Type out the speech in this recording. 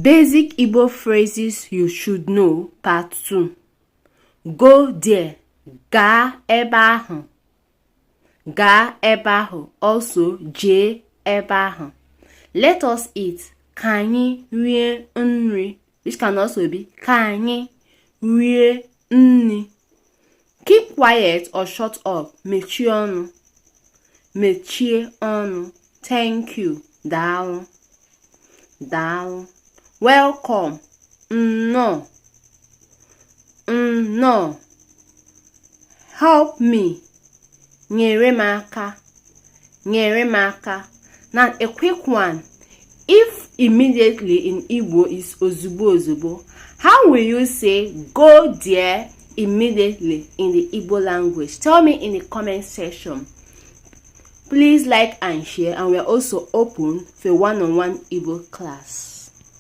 Basic Igbo phrases you should know, part 2. Go there. Gaa ebe ahụ. Gaa ebe ahụ. Also, jee ebe ahụ. Let us eat. Ka anyị rie nri. Which can also be ka anyị rie nri. Keep quiet or shut up. Mechie ọnụ. Mechie ọnụ. Thank you. Daalụ. Daalụ. Welcome. No. No. Help me. Nyere m aka. Nyere m aka. Now a quick one. If immediately in Igbo is ozugbo ozugbo, how will you say go there immediately in the Igbo language? Tell me in the comment section. Please like and share, and we are also open for one-on-one Igbo class.